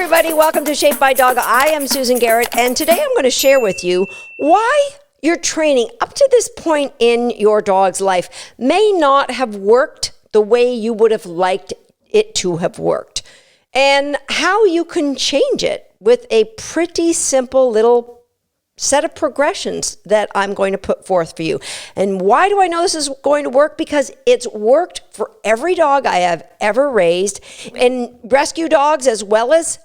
everybody. Welcome to Shaped by Dog. I am Susan Garrett, and today I'm going to share with you why your training up to this point in your dog's life may not have worked the way you would have liked it to have worked, and how you can change it with a pretty simple little set of progressions that I'm going to put forth for you. And why do I know this is going to work? Because it's worked for every dog I have ever raised, and rescue dogs as well as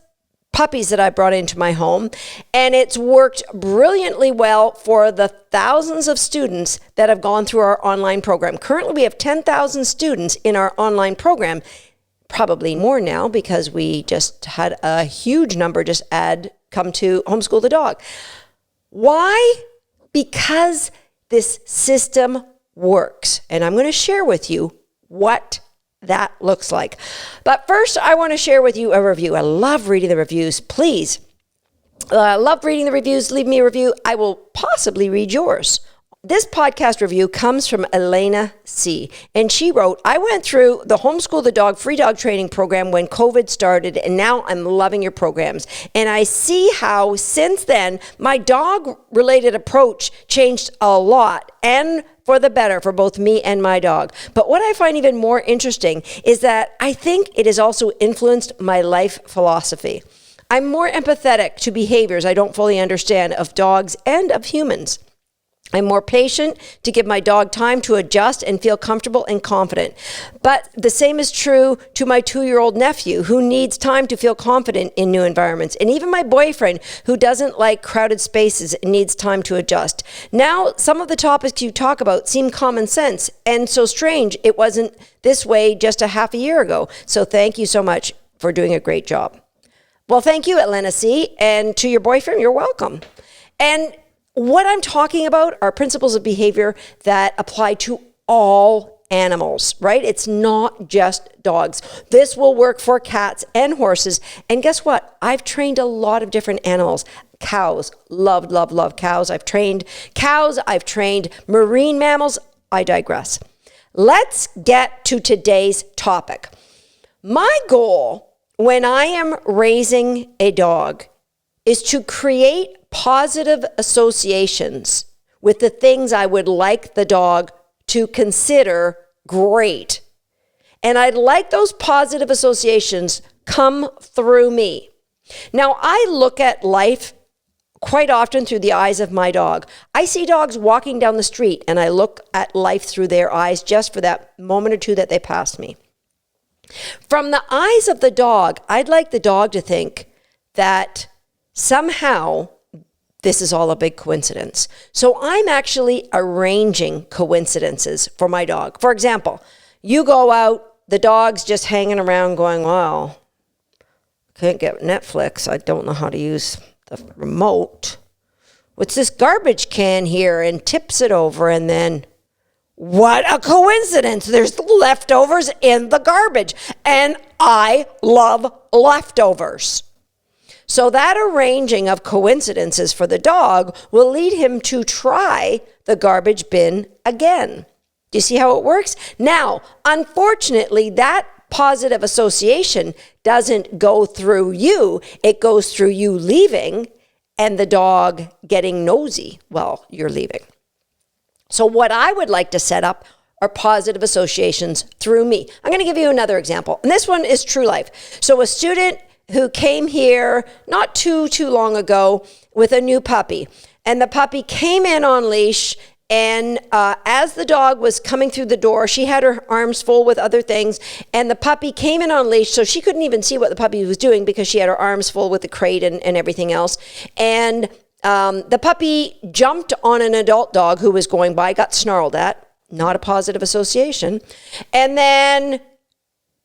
puppies that I brought into my home. And it's worked brilliantly well for the thousands of students that have gone through our online program. Currently, we have 10,000 students in our online program, probably more now because we just had a huge number just come to Homeschool the Dog. Why? Because this system works. And I'm going to share with you what that looks like. But first, I want to share with you a review. I love reading the reviews. Please, I love reading the reviews. Leave me a review. I will possibly read yours. This podcast review comes from Elena C. And she wrote, I went through the Homeschool the Dog free dog training program when COVID started, and now I'm loving your programs. And I see how since then, my dog-related approach changed a lot, and for the better for both me and my dog. But what I find even more interesting is that I think it has also influenced my life philosophy. I'm more empathetic to behaviors I don't fully understand of dogs and of humans. I'm more patient to give my dog time to adjust and feel comfortable and confident. But the same is true to my 2-year-old nephew, who needs time to feel confident in new environments. And even my boyfriend, who doesn't like crowded spaces, needs time to adjust. Now, some of the topics you talk about seem common sense and so strange it wasn't this way just a half a year ago. So thank you so much for doing a great job. Well, thank you, Elena C. And to your boyfriend, you're welcome. And what I'm talking about are principles of behavior that apply to all animals, right? It's not just dogs. This will work for cats and horses. And guess what? I've trained a lot of different animals. Cows, love cows. I've trained cows. I've trained marine mammals. I digress. Let's get to today's topic. My goal when I am raising a dog is to create positive associations with the things I would like the dog to consider great. And I'd like those positive associations come through me. Now, I look at life quite often through the eyes of my dog. I see dogs walking down the street, and I look at life through their eyes just for that moment or two that they pass me. From the eyes of the dog, I'd like the dog to think that somehow this is all a big coincidence. So I'm actually arranging coincidences for my dog. For example, you go out, the dog's just hanging around going, wow, can't get Netflix. I don't know how to use the remote. What's this garbage can here? And tips it over, and then what a coincidence. There's leftovers in the garbage. And I love leftovers. So that arranging of coincidences for the dog will lead him to try the garbage bin again. Do you see how it works? Now, unfortunately, that positive association doesn't go through you. It goes through you leaving and the dog getting nosy while you're leaving. So what I would like to set up are positive associations through me. I'm going to give you another example. And this one is true life. So a student who came here not too long ago with a new puppy. And the puppy came in on leash, and as the dog was coming through the door, she had her arms full with other things, and the puppy came in on leash, so she couldn't even see what the puppy was doing because she had her arms full with the crate and everything else. And the puppy jumped on an adult dog who was going by, got snarled at, not a positive association. And then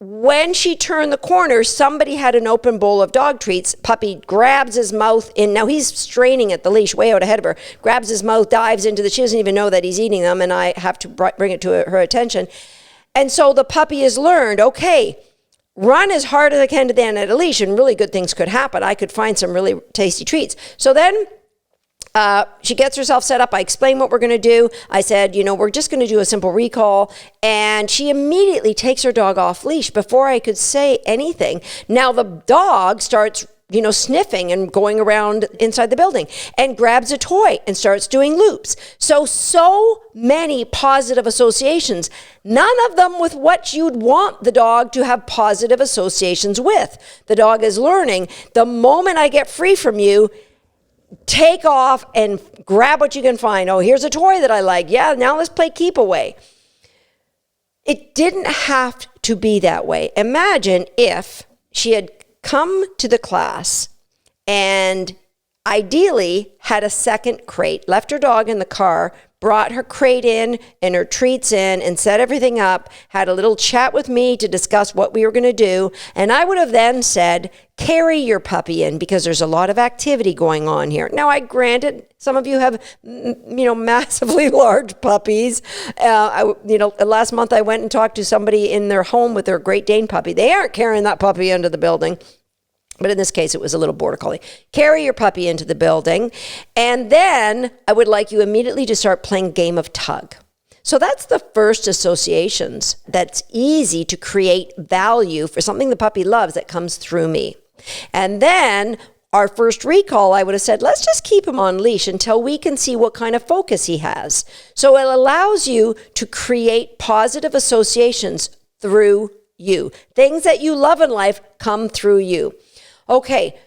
when she turned the corner, somebody had an open bowl of dog treats. Puppy grabs his mouth in. Now he's straining at the leash way out ahead of her. Grabs his mouth, dives into she doesn't even know that he's eating them, and I have to bring it to her attention. And so the puppy has learned, okay, run as hard as I can to the end of the leash, and really good things could happen. I could find some really tasty treats. So then she gets herself set up. I explain what we're going to do. I said, we're just going to do a simple recall. And she immediately takes her dog off leash before I could say anything. Now the dog starts sniffing and going around inside the building, and grabs a toy and starts doing loops. So many positive associations, none of them with what you'd want the dog to have positive associations with. The dog is learning, the moment I get free from you, take off and grab what you can find. Oh, here's a toy that I like. Yeah, now let's play keep away. It didn't have to be that way. Imagine if she had come to the class and ideally had a second crate, left her dog in the car, brought her crate in and her treats in and set everything up, had a little chat with me to discuss what we were going to do. And I would have then said, carry your puppy in because there's a lot of activity going on here. Now, I granted some of you have, massively large puppies. Last month I went and talked to somebody in their home with their Great Dane puppy. They aren't carrying that puppy into the building. But in this case, it was a little border collie. Carry your puppy into the building. And then I would like you immediately to start playing a game of tug. So that's the first associations that's easy to create value for something the puppy loves that comes through me. And then our first recall, I would have said, let's just keep him on leash until we can see what kind of focus he has. So it allows you to create positive associations through you. Things that you love in life come through you. Okay,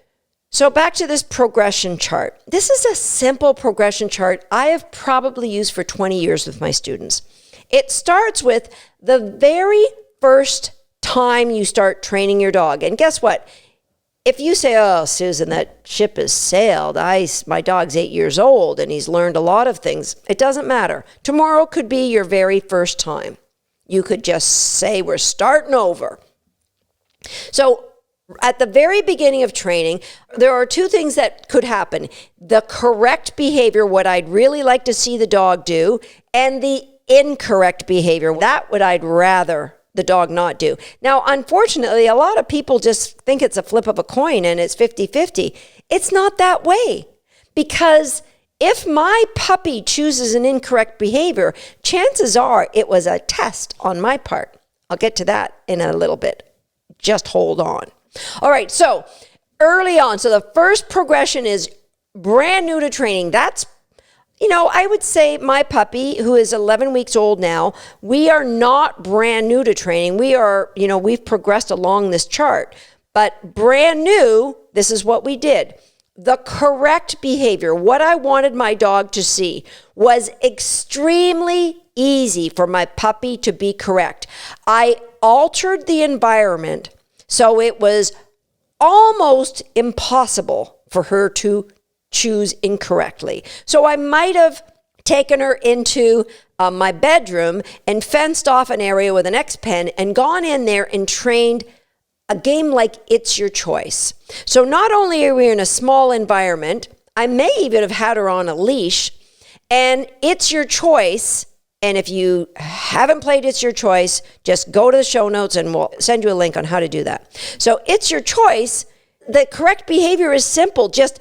so back to this progression chart. This is a simple progression chart I have probably used for 20 years with my students. It starts with the very first time you start training your dog. And guess what? If you say, oh, Susan, that ship has sailed. My dog's 8 years old and he's learned a lot of things. It doesn't matter. Tomorrow could be your very first time. You could just say, we're starting over. So at the very beginning of training, there are two things that could happen. The correct behavior, what I'd really like to see the dog do, and the incorrect behavior, that what I'd rather the dog not do. Now, unfortunately, a lot of people just think it's a flip of a coin and it's 50-50. It's not that way. Because if my puppy chooses an incorrect behavior, chances are it was a test on my part. I'll get to that in a little bit. Just hold on. All right, so early on, so the first progression is brand new to training. That's, I would say my puppy, who is 11 weeks old now, we are not brand new to training. We are, we've progressed along this chart. But brand new, this is what we did. The correct behavior, what I wanted my dog to see, was extremely easy for my puppy to be correct. I altered the environment so it was almost impossible for her to choose incorrectly. So I might have taken her into my bedroom and fenced off an area with an X pen and gone in there and trained a game like It's Your Choice. So not only are we in a small environment, I may even have had her on a leash, and It's Your Choice. And if you haven't played It's Your Choice, just go to the show notes and we'll send you a link on how to do that. So It's Your Choice, the correct behavior is simple. Just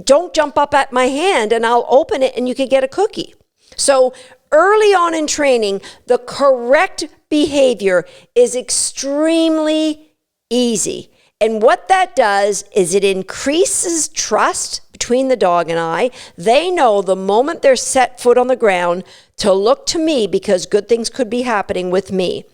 don't jump up at my hand and I'll open it and you can get a cookie. So early on in training, the correct behavior is extremely easy. And what that does is it increases trust between the dog and I. They know the moment they're set foot on the ground to look to me because good things could be happening with me.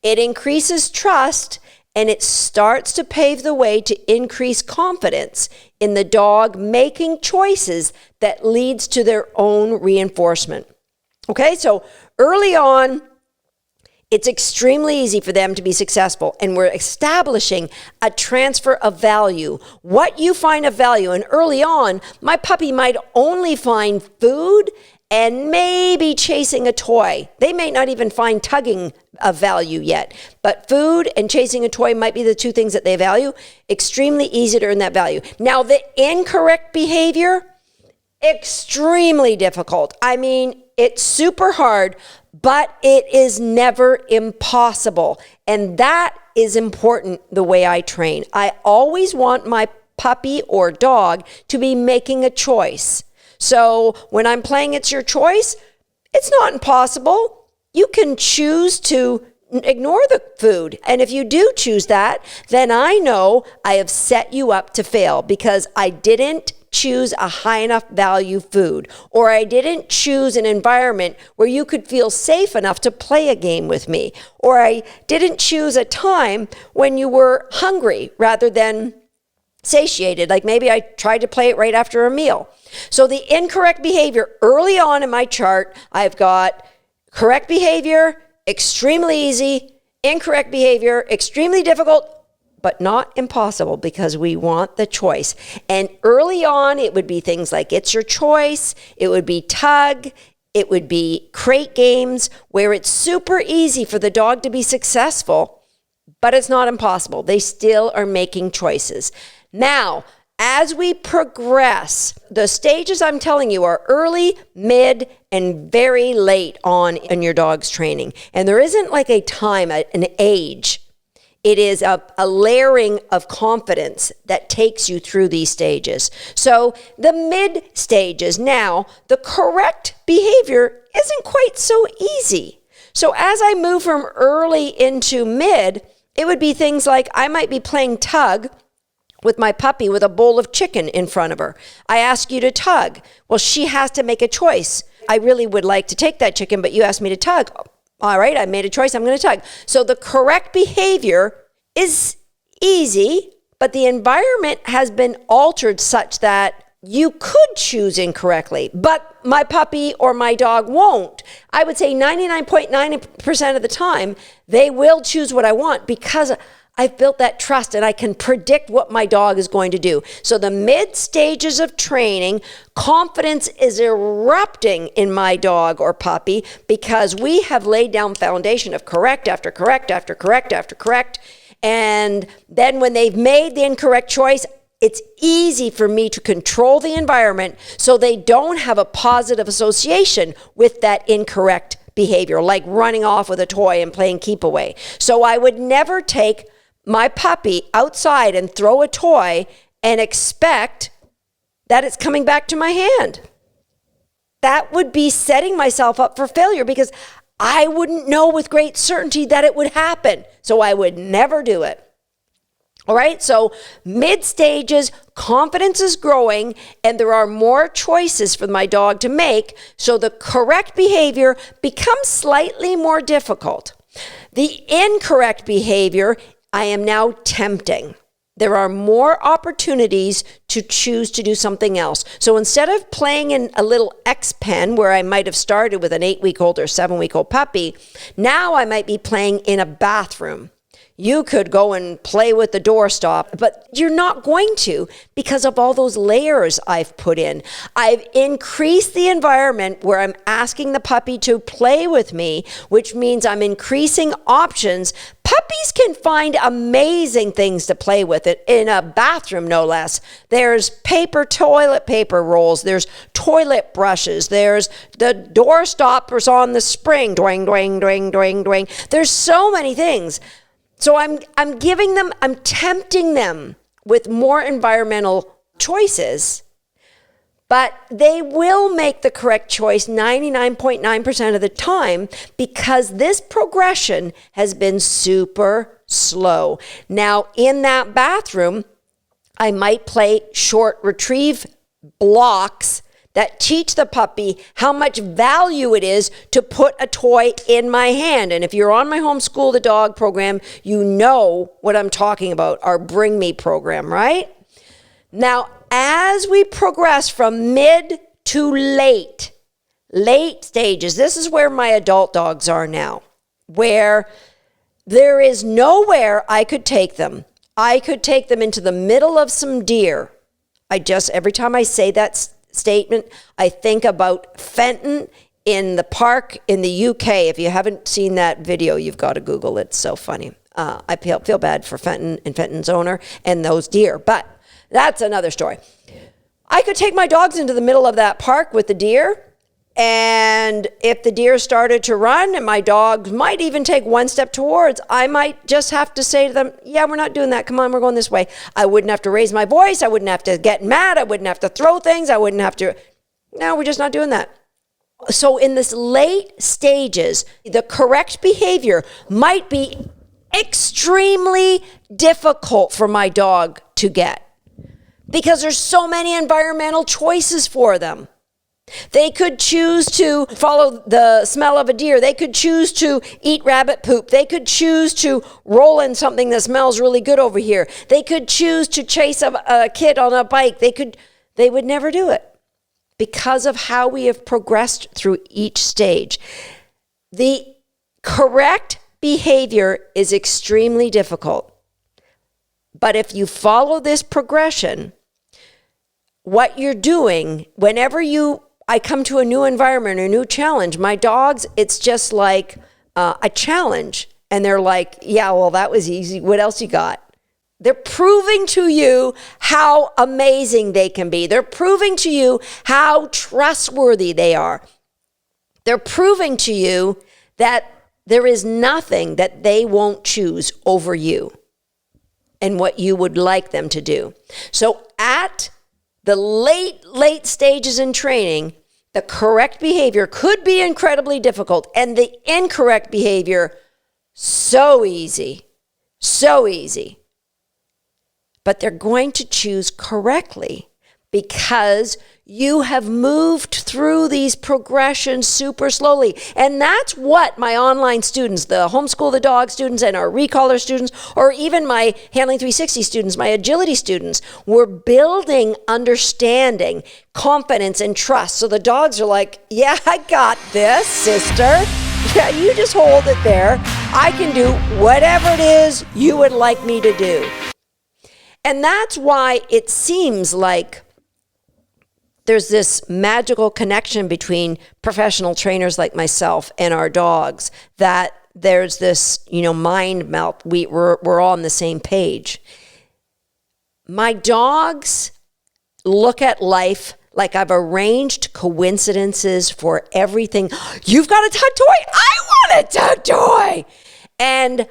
It increases trust and it starts to pave the way to increase confidence in the dog making choices that leads to their own reinforcement. Okay, so early on, it's extremely easy for them to be successful, and we're establishing a transfer of value. What you find of value, and early on, my puppy might only find food and maybe chasing a toy. They may not even find tugging of value yet, but food and chasing a toy might be the two things that they value. Extremely easy to earn that value. Now, the incorrect behavior, extremely difficult. I mean, it's super hard, but it is never impossible. And that is important the way I train. I always want my puppy or dog to be making a choice. So when I'm playing It's Your Choice, it's not impossible. You can choose to ignore the food. And if you do choose that, then I know I have set you up to fail because I didn't choose a high enough value food, or I didn't choose an environment where you could feel safe enough to play a game with me, or I didn't choose a time when you were hungry rather than satiated. Like maybe I tried to play it right after a meal. So the incorrect behavior early on in my chart, I've got correct behavior, extremely easy, incorrect behavior, extremely difficult, but not impossible because we want the choice. And early on, it would be things like It's Your Choice, it would be tug, it would be crate games where it's super easy for the dog to be successful, but it's not impossible. They still are making choices. Now, as we progress, the stages I'm telling you are early, mid, and very late on in your dog's training. And there isn't like a time, an age. It is a layering of confidence that takes you through these stages. So the mid stages, now, the correct behavior isn't quite so easy. So as I move from early into mid, it would be things like I might be playing tug with my puppy with a bowl of chicken in front of her. I ask you to tug. Well, she has to make a choice. I really would like to take that chicken, but you asked me to tug. All right, I made a choice, I'm going to tug. So the correct behavior is easy, but the environment has been altered such that you could choose incorrectly, but my puppy or my dog won't. I would say 99.9% of the time, they will choose what I want because I've built that trust and I can predict what my dog is going to do. So the mid stages of training, confidence is erupting in my dog or puppy because we have laid down foundation of correct after correct after correct after correct. And then when they've made the incorrect choice, it's easy for me to control the environment so they don't have a positive association with that incorrect behavior, like running off with a toy and playing keep away. So I would never take my puppy outside and throw a toy and expect that it's coming back to my hand. That would be setting myself up for failure because I wouldn't know with great certainty that it would happen. So I would never do it. All right, so mid stages, confidence is growing and there are more choices for my dog to make. So the correct behavior becomes slightly more difficult. The incorrect behavior, I am now tempting. There are more opportunities to choose to do something else. So instead of playing in a little X pen where I might have started with an 8-week-old or 7-week-old puppy, now I might be playing in a bathroom. You could go and play with the doorstop, but you're not going to because of all those layers I've put in. I've increased the environment where I'm asking the puppy to play with me, which means I'm increasing options. Puppies can find amazing things to play with it in a bathroom, no less. There's toilet paper rolls. There's toilet brushes. There's the door stoppers on the spring. Doing, doing, doing, doing, doing. There's so many things. So I'm tempting them with more environmental choices, but they will make the correct choice 99.9% of the time because this progression has been super slow. Now, in that bathroom, I might play short retrieve blocks that teach the puppy how much value it is to put a toy in my hand. And if you're on my Homeschool the Dog program, you know what I'm talking about, our Bring Me program, right? Now, as we progress from mid to late stages, this is where my adult dogs are now, where there is nowhere I could take them. I could take them into the middle of some deer. Every time I say that statement, I think about Fenton in the park in the UK. If you haven't seen that video, you've got to Google it. It's so funny. I feel bad for Fenton and Fenton's owner and those deer, but that's another story. I could take my dogs into the middle of that park with the deer, and if the deer started to run and my dogs might even take one step towards, I might just have to say to them, yeah, we're not doing that. Come on, we're going this way. I wouldn't have to raise my voice. I wouldn't have to get mad. I wouldn't have to throw things. No, we're just not doing that. So in this late stages, the correct behavior might be extremely difficult for my dog to get because there's so many environmental choices for them. They could choose to follow the smell of a deer. They could choose to eat rabbit poop. They could choose to roll in something that smells really good over here. They could choose to chase a kid on a bike. They would never do it because of how we have progressed through each stage. The correct behavior is extremely difficult. But if you follow this progression, what you're doing, whenever I come to a new environment, a new challenge, my dogs, it's just like a challenge. And they're like, yeah, well, that was easy. What else you got? They're proving to you how amazing they can be. They're proving to you how trustworthy they are. They're proving to you that there is nothing that they won't choose over you and what you would like them to do. So at the late stages in training, the correct behavior could be incredibly difficult, and the incorrect behavior, so easy. But they're going to choose correctly because you have moved through these progressions super slowly. And that's what my online students, the Homeschool the Dog students and our Recaller students, or even my Handling 360 students, my agility students, we're building understanding, confidence, and trust. So the dogs are like, yeah, I got this, sister. Yeah, you just hold it there. I can do whatever it is you would like me to do. And that's why it seems like there's this magical connection between professional trainers like myself and our dogs, that there's this, mind melt. We're all on the same page. My dogs look at life like I've arranged coincidences for everything. You've got a tug toy? I want a tug toy! And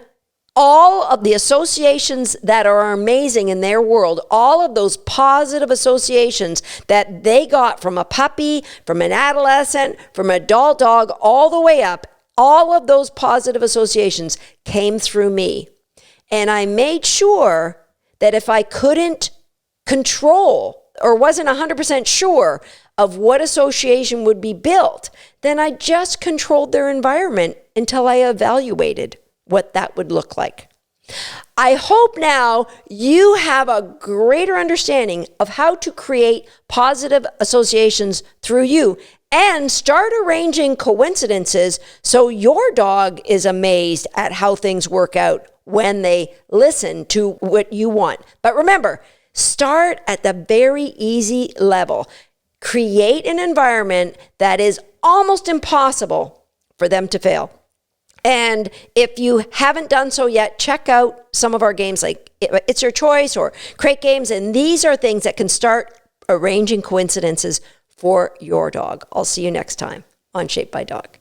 all of the associations that are amazing in their world, all of those positive associations that they got from a puppy, from an adolescent, from an adult dog, all the way up, all of those positive associations came through me. And I made sure that if I couldn't control or wasn't 100% sure of what association would be built, then I just controlled their environment until I evaluated what that would look like. I hope now you have a greater understanding of how to create positive associations through you and start arranging coincidences so your dog is amazed at how things work out when they listen to what you want. But remember, start at the very easy level. Create an environment that is almost impossible for them to fail. And if you haven't done so yet, check out some of our games like It's Your Choice or Crate Games. And these are things that can start arranging coincidences for your dog. I'll see you next time on Shaped by Dog.